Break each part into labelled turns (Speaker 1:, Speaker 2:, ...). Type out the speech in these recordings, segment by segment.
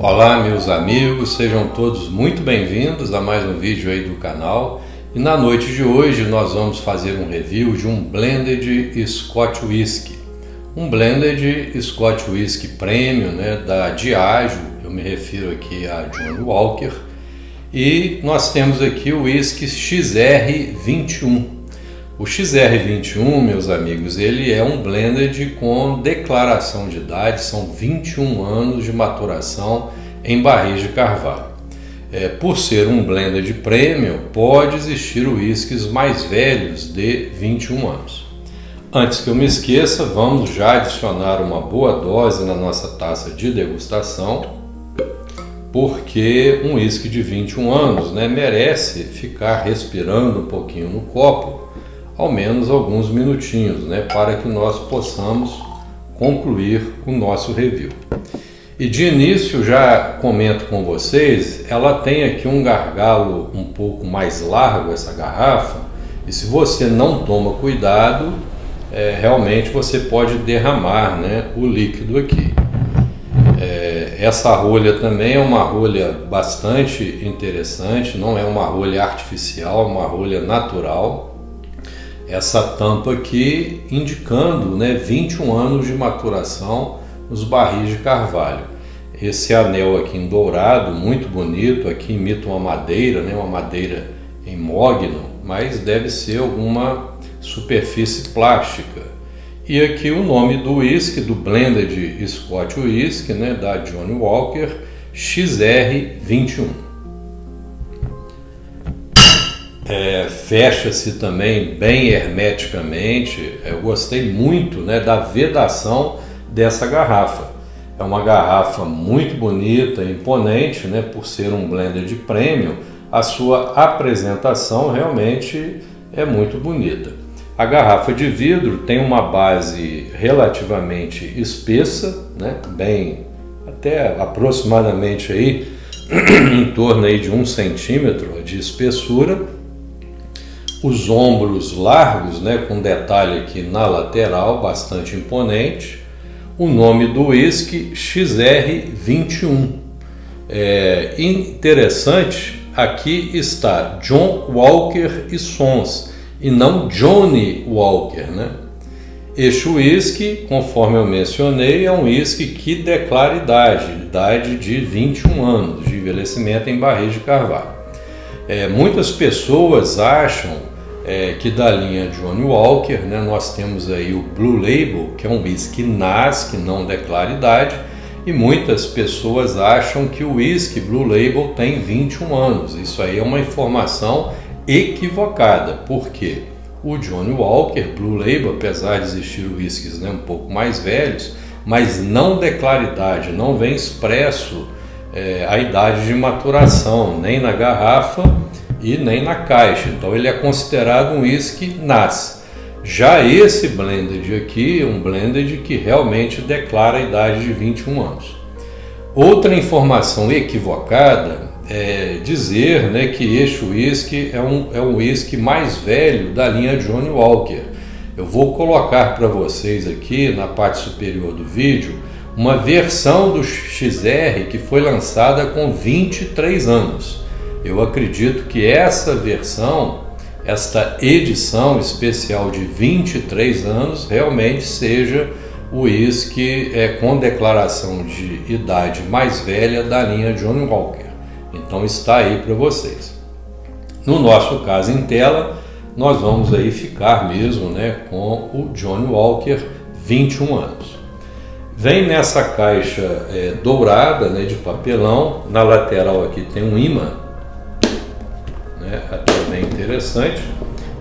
Speaker 1: Olá meus amigos, sejam todos muito bem-vindos a mais um vídeo aí do canal. E na noite de hoje nós vamos fazer um review de um Blended Scotch Whisky. Um Blended Scotch Whisky Premium, da Diageo, eu me refiro aqui a Johnnie Walker. E nós temos aqui o Whisky XR21. O XR21, meus amigos, ele é um blended com declaração de idade, são 21 anos de maturação em barris de carvalho. Por ser um blended premium, pode existir whiskies mais velhos de 21 anos. Antes que eu me esqueça, vamos já adicionar uma boa dose na nossa taça de degustação, porque um whisky de 21 anos merece ficar respirando um pouquinho no copo, ao menos alguns minutinhos, para que nós possamos concluir o nosso review. E de início já comento com vocês, ela tem aqui um gargalo um pouco mais largo, essa garrafa, e se você não toma cuidado, realmente você pode derramar o líquido aqui. Essa rolha também é uma rolha bastante interessante, não é uma rolha artificial, é uma rolha natural. Essa tampa aqui indicando 21 anos de maturação nos barris de carvalho. Esse anel aqui em dourado, muito bonito, aqui imita uma madeira, uma madeira em mogno, mas deve ser alguma superfície plástica. E aqui o nome do whisky, do Blended Scotch Whisky, da Johnnie Walker, XR21. Fecha-se também bem hermeticamente. Eu gostei muito da vedação dessa garrafa. É uma garrafa muito bonita, imponente, por ser um blended premium. A sua apresentação realmente é muito bonita. A garrafa de vidro tem uma base relativamente espessa, bem até aproximadamente aí em torno aí de 1 centímetro de espessura. Os ombros largos, com detalhe aqui na lateral, bastante imponente. O nome do whisky, XR21. Interessante, aqui está John Walker e Sons, e não Johnnie Walker, Este whisky, conforme eu mencionei, é um whisky que declara idade de 21 anos de envelhecimento em barris de carvalho. Muitas pessoas acham que da linha Johnnie Walker, nós temos aí o Blue Label, que é um whisky NAS, que não declara idade, e muitas pessoas acham que o whisky Blue Label tem 21 anos. Isso aí é uma informação equivocada, porque o Johnnie Walker Blue Label, apesar de existir whiskies um pouco mais velhos, mas não declara idade, não vem expresso a idade de maturação, nem na garrafa e nem na caixa. Então ele é considerado um whisky NAS. Já esse blended aqui, um blended que realmente declara a idade de 21 anos. Outra informação equivocada é dizer que este whisky é um whisky mais velho da linha Johnnie Walker. Eu vou colocar para vocês aqui na parte superior do vídeo uma versão do XR que foi lançada com 23 anos. Eu acredito que essa versão, esta edição especial de 23 anos, realmente seja o whisky com declaração de idade mais velha da linha Johnnie Walker. Então está aí para vocês. No nosso caso em tela, nós vamos aí ficar mesmo com o Johnnie Walker 21 anos. Vem nessa caixa dourada de papelão, na lateral aqui tem um imã, até bem interessante,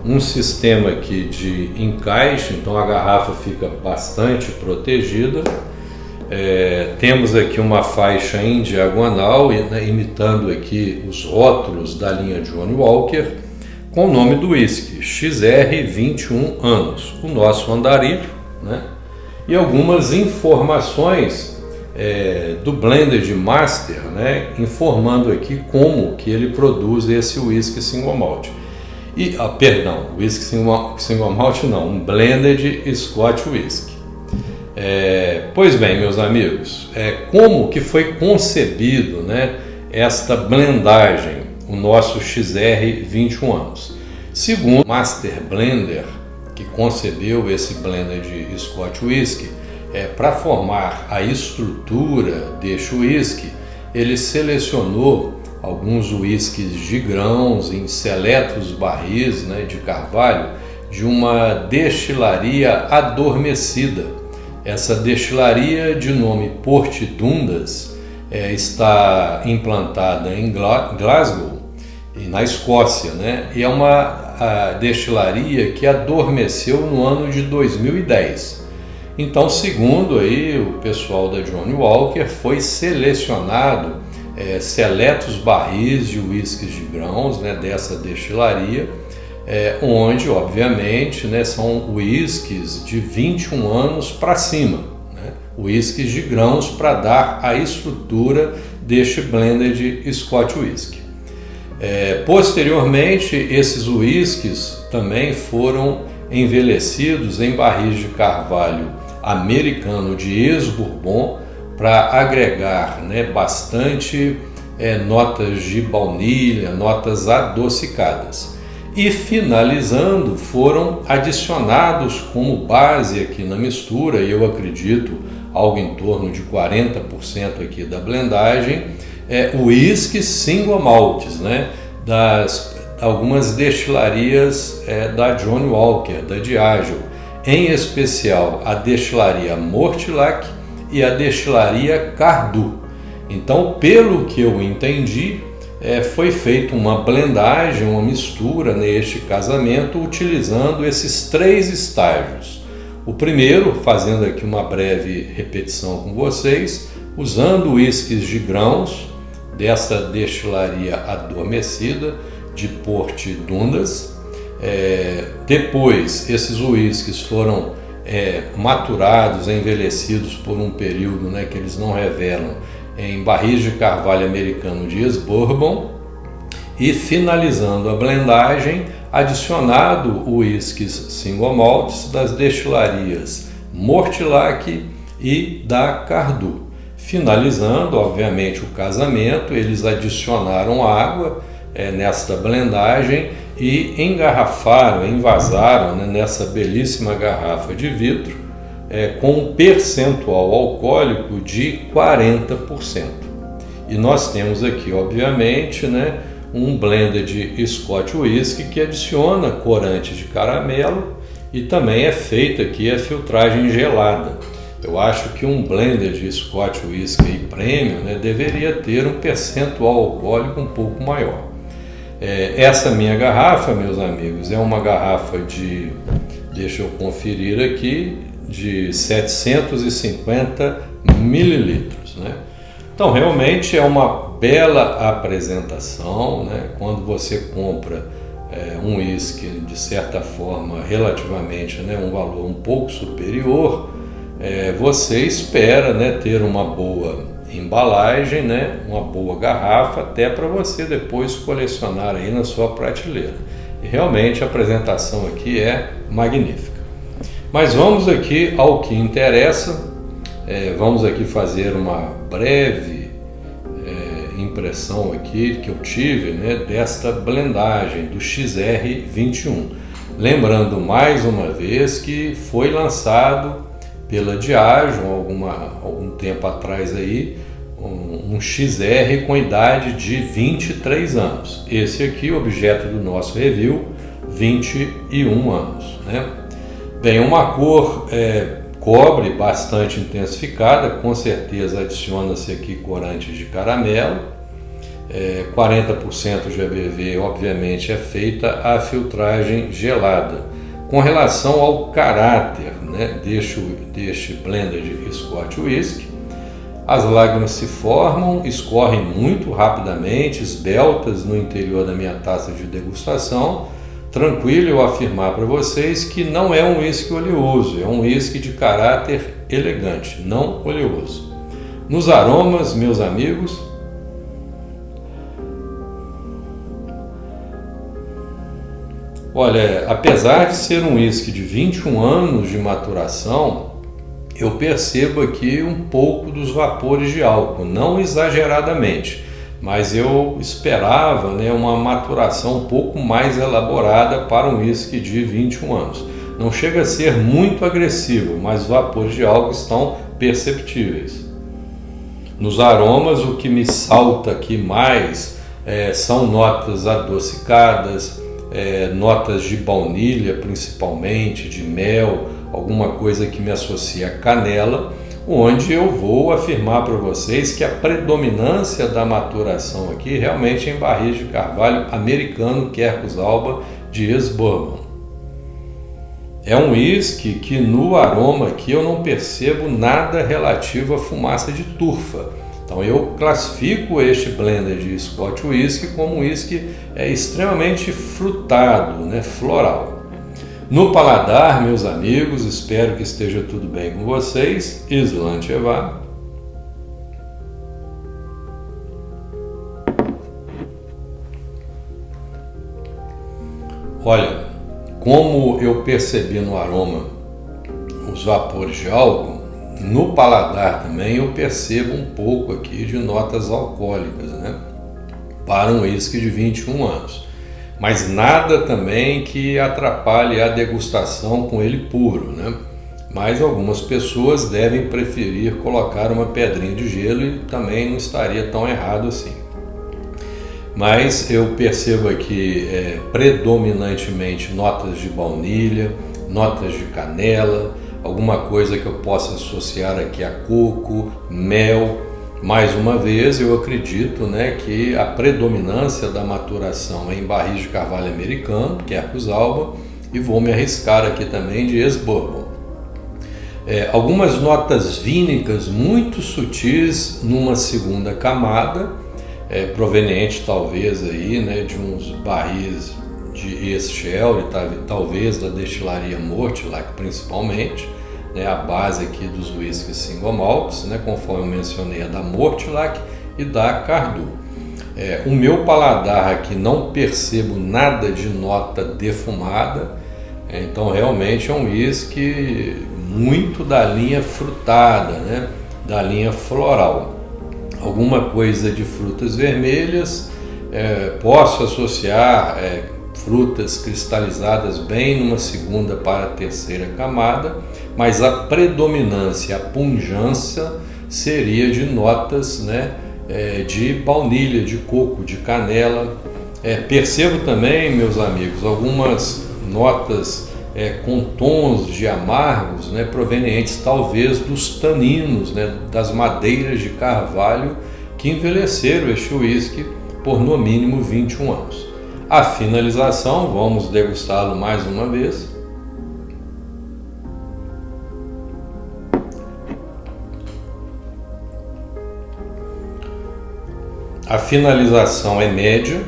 Speaker 1: um sistema aqui de encaixe, então a garrafa fica bastante protegida. Temos aqui uma faixa em diagonal, imitando aqui os rótulos da linha Johnnie Walker, com o nome do whisky, XR21 anos, o nosso andarilho, e algumas informações do Blended Master, informando aqui como que ele produz esse whisky single malt. Whisky single malt não, um Blended Scotch Whisky. Pois bem, meus amigos, como que foi concebido, né, esta blendagem, o nosso XR 21 anos? Segundo o Master Blender, que concebeu esse blender de Scotch Whisky, para formar a estrutura deste whisky, ele selecionou alguns whiskies de grãos em seletos barris, né, de carvalho, de uma destilaria adormecida. Essa destilaria, de nome Port Dundas, está implantada em Glasgow, na Escócia, né? E é uma destilaria que adormeceu no ano de 2010. Então, segundo aí o pessoal da Johnnie Walker, foi selecionado seletos barris de whiskies de grãos, né, dessa destilaria, onde, obviamente, né, são whiskies de 21 anos para cima, né, whiskies de grãos para dar a estrutura deste blender de Scotch Whisky. Posteriormente, esses whiskies também foram envelhecidos em barris de carvalho americano de ex-bourbon para agregar, né, bastante notas de baunilha, notas adocicadas. E finalizando, foram adicionados como base aqui na mistura, e eu acredito algo em torno de 40% aqui da blendagem, whisky single malts, né, das algumas destilarias da Johnnie Walker, da Diageo, em especial a destilaria Mortlach e a destilaria Cardhu. Então, pelo que eu entendi, foi feita uma blendagem, uma mistura neste casamento, utilizando esses 3 estágios. O primeiro, fazendo aqui uma breve repetição com vocês, usando whiskies de grãos dessa destilaria adormecida de Port Dundas. Depois, esses whiskies foram maturados, envelhecidos por um período, né, que eles não revelam, em barris de carvalho americano de ex-bourbon, e finalizando a blendagem, adicionado whiskies single malts das destilarias Mortlach e da Cardhu. Finalizando, obviamente, o casamento, eles adicionaram água nesta blendagem e engarrafaram, envasaram, né, nessa belíssima garrafa de vidro, com um percentual alcoólico de 40%. E nós temos aqui, obviamente, né, um blender de Scotch Whisky que adiciona corante de caramelo e também é feita aqui a filtragem gelada. Eu acho que um blender de Scotch Whisky Premium, né, deveria ter um percentual alcoólico um pouco maior. Essa minha garrafa, meus amigos, é uma garrafa de, deixa eu conferir aqui, de 750 mililitros, né? Então, realmente é uma bela apresentação, né? Quando você compra um whisky, de certa forma, relativamente, né, um valor um pouco superior, você espera, né, ter uma boa embalagem, né, uma boa garrafa, até para você depois colecionar aí na sua prateleira. E realmente a apresentação aqui é magnífica. Mas vamos aqui ao que interessa. Vamos aqui fazer uma breve impressão aqui que eu tive, né, desta blendagem do XR 21. Lembrando mais uma vez que foi lançado pela Diageo algum tempo atrás aí, um XR com idade de 23 anos. Esse aqui, objeto do nosso review, 21 anos, né? Bem, uma cor cobre bastante intensificada, com certeza adiciona-se aqui corante de caramelo, 40% de ABV, obviamente, é feita a filtragem gelada. Com relação ao caráter, né, deste blender de Scotch Whisky, as lágrimas se formam, escorrem muito rapidamente, esbeltas no interior da minha taça de degustação. Tranquilo eu afirmar para vocês que não é um whisky oleoso, é um whisky de caráter elegante, não oleoso. Nos aromas, meus amigos, olha, apesar de ser um whisky de 21 anos de maturação, eu percebo aqui um pouco dos vapores de álcool, não exageradamente, mas eu esperava, né, uma maturação um pouco mais elaborada para um whisky de 21 anos. Não chega a ser muito agressivo, mas os vapores de álcool estão perceptíveis. Nos aromas, o que me salta aqui mais são notas adocicadas, notas de baunilha principalmente, de mel, alguma coisa que me associa a canela, onde eu vou afirmar para vocês que a predominância da maturação aqui realmente é em barris de carvalho americano Quercus Alba de ex-bourbon. É um whisky que no aroma aqui eu não percebo nada relativo à fumaça de turfa. Então eu classifico este blender de Scotch Whisky como um whisky extremamente frutado, né, floral. No paladar, meus amigos, espero que esteja tudo bem com vocês. Islan Cheva. Olha, como eu percebi no aroma os vapores de álcool, no paladar também eu percebo um pouco aqui de notas alcoólicas, né? Para um whisky de 21 anos. Mas nada também que atrapalhe a degustação com ele puro, né? Mas algumas pessoas devem preferir colocar uma pedrinha de gelo e também não estaria tão errado assim. Mas eu percebo aqui predominantemente notas de baunilha, notas de canela, alguma coisa que eu possa associar aqui a coco, mel. Mais uma vez, eu acredito, né, que a predominância da maturação é em barris de carvalho americano, Quercus Alba, e vou me arriscar aqui também de ex-bourbon. Algumas notas vínicas muito sutis numa segunda camada, proveniente talvez aí, né, de uns barris de ex-shelry, talvez da destilaria Mortlach principalmente, né, a base aqui dos whiskies single malts, né, conforme eu mencionei, a da Mortlach e da Cardhu. O meu paladar aqui não percebo nada de nota defumada, então realmente é um whisky muito da linha frutada, né, da linha floral. Alguma coisa de frutas vermelhas, posso associar frutas cristalizadas bem numa segunda para a terceira camada, mas a predominância, a pungência seria de notas, né, de baunilha, de coco, de canela. Percebo também, meus amigos, algumas notas com tons de amargos, né, provenientes talvez dos taninos, né, das madeiras de carvalho que envelheceram este whisky por no mínimo 21 anos. A finalização, vamos degustá-lo mais uma vez. A finalização é média.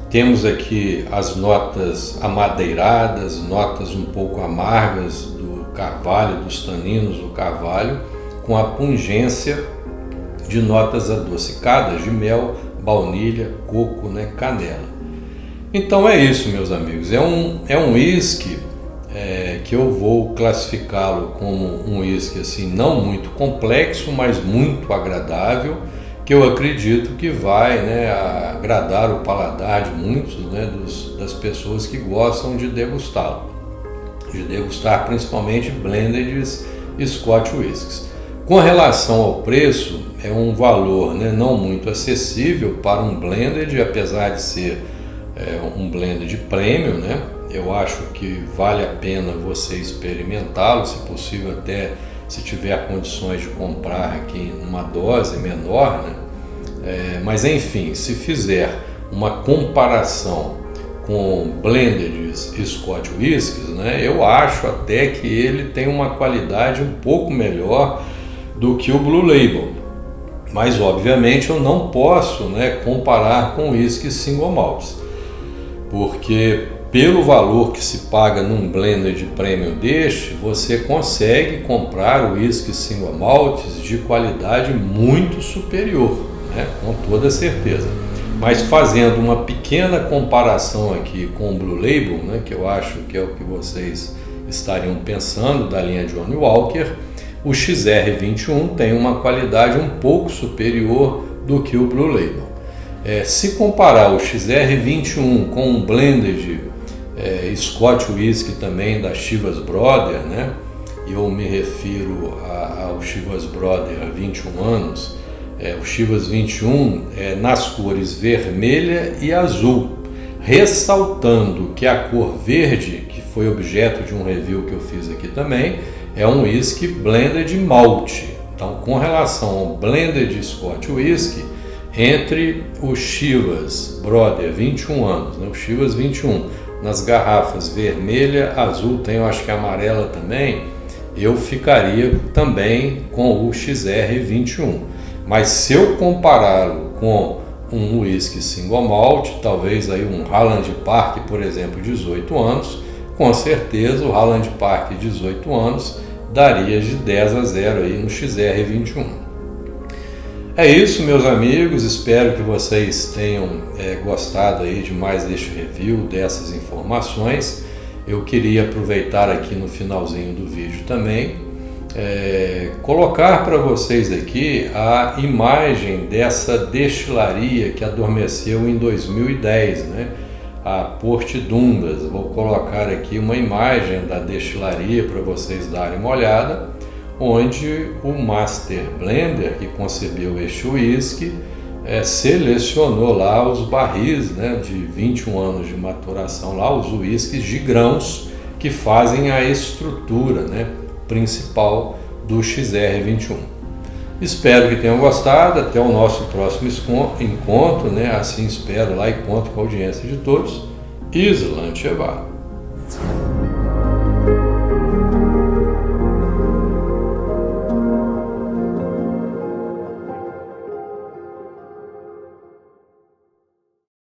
Speaker 1: Temos aqui as notas amadeiradas, notas um pouco amargas do carvalho, dos taninos do carvalho, com a pungência de notas adocicadas de mel, baunilha, coco, né, canela. Então é isso, meus amigos. É um whisky que eu vou classificá-lo como um whisky assim, não muito complexo, mas muito agradável, que eu acredito que vai, né, agradar o paladar de muitos, né, das pessoas que gostam de degustá-lo, de degustar principalmente blended Scotch whiskies. Com relação ao preço, é um valor, né, não muito acessível para um blended, apesar de ser um blended premium, né? Eu acho que vale a pena você experimentá-lo, se possível até se tiver condições de comprar aqui numa dose menor, né? Mas enfim, se fizer uma comparação com blended Scotch whiskies, né, eu acho até que ele tem uma qualidade um pouco melhor do que o Blue Label. Mas obviamente eu não posso, né, comparar com whisky single malts, porque pelo valor que se paga num blended premium deste, você consegue comprar whisky single malts de qualidade muito superior, né, com toda certeza. Mas fazendo uma pequena comparação aqui com o Blue Label, né, que eu acho que é o que vocês estariam pensando da linha Johnnie Walker, o XR21 tem uma qualidade um pouco superior do que o Blue Label. Se comparar o XR21 com um blended Scotch Whisky também da Chivas Brother, né? E eu me refiro ao Chivas Brother há 21 anos, o Chivas 21 nas cores vermelha e azul, ressaltando que a cor verde, que foi objeto de um review que eu fiz aqui também, é um whisky blended malt. Então, com relação ao blended Scotch Whisky, entre o Chivas Brother 21 anos, né, o Chivas 21, nas garrafas vermelha, azul, tem eu acho que amarela também, eu ficaria também com o XR21. Mas se eu compará-lo com um whisky single malt, talvez aí um Highland Park, por exemplo, 18 anos, com certeza o Highland Park 18 anos daria de 10-0 aí no XR21. É isso, meus amigos, espero que vocês tenham gostado aí de mais deste review, dessas informações. Eu queria aproveitar aqui no finalzinho do vídeo também, colocar para vocês aqui a imagem dessa destilaria que adormeceu em 2010, né? A Portidundas. Vou colocar aqui uma imagem da destilaria para vocês darem uma olhada, onde o Master Blender que concebeu este whisky selecionou lá os barris, né, de 21 anos de maturação, lá os whiskies de grãos que fazem a estrutura, né, principal do XR21. Espero que tenham gostado, até o nosso próximo encontro, né, assim espero lá e conto com a audiência de todos. Islante Evá.